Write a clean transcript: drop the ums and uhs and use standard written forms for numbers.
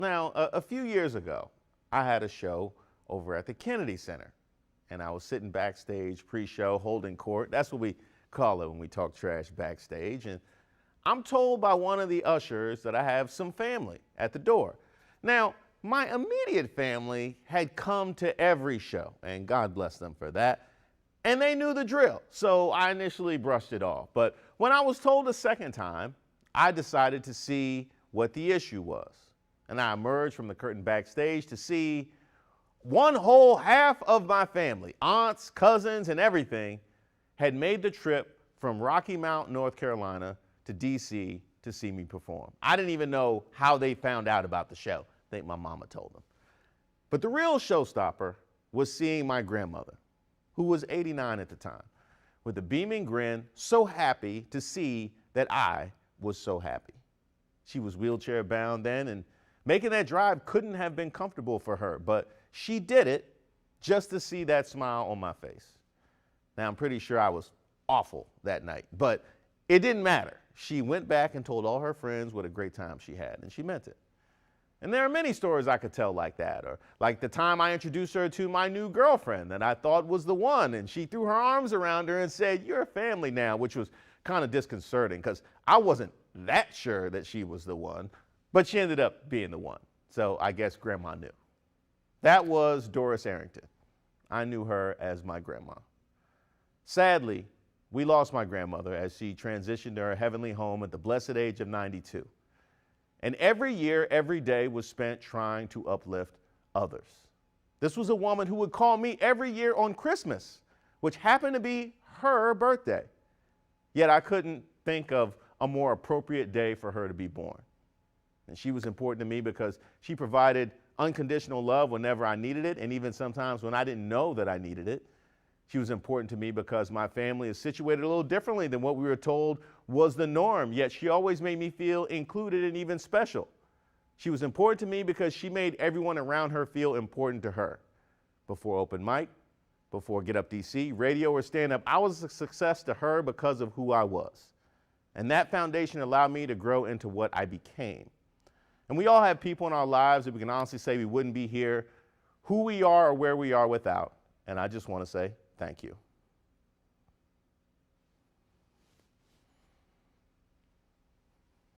Now, a few years ago, I had a show over at the Kennedy Center, and I was sitting backstage pre-show holding court. That's what we call it when we talk trash backstage. And I'm told by one of the ushers that I have some family at the door. Now, my immediate family had come to every show, and God bless them for that, and they knew the drill, so I initially brushed it off. But when I was told a second time, I decided to see what the issue was. And I emerged from the curtain backstage to see one whole half of my family, aunts, cousins, and everything, had made the trip from Rocky Mount, North Carolina to D.C. to see me perform. I didn't even know how they found out about the show. I think my mama told them. But the real showstopper was seeing my grandmother, who was 89 at the time, with a beaming grin, so happy to see that I was so happy. She was wheelchair bound then, and making that drive couldn't have been comfortable for her, but she did it just to see that smile on my face. Now, I'm pretty sure I was awful that night, but it didn't matter. She went back and told all her friends what a great time she had, and she meant it. And there are many stories I could tell like that, or like the time I introduced her to my new girlfriend that I thought was the one, and she threw her arms around her and said, "You're a family now," which was kind of disconcerting because I wasn't that sure that she was the one, but she ended up being the one. So I guess grandma knew. That was Doris Arrington. I knew her as my grandma. Sadly, we lost my grandmother as she transitioned to her heavenly home at the blessed age of 92. And every year, every day was spent trying to uplift others. This was a woman who would call me every year on Christmas, which happened to be her birthday. Yet I couldn't think of a more appropriate day for her to be born. And she was important to me because she provided unconditional love whenever I needed it, and even sometimes when I didn't know that I needed it. She was important to me because my family is situated a little differently than what we were told was the norm, yet she always made me feel included and even special. She was important to me because she made everyone around her feel important to her. Before open mic, before Get Up DC, radio, or stand up, I was a success to her because of who I was. And that foundation allowed me to grow into what I became. And we all have people in our lives that we can honestly say we wouldn't be here, who we are or where we are without. And I just want to say thank you.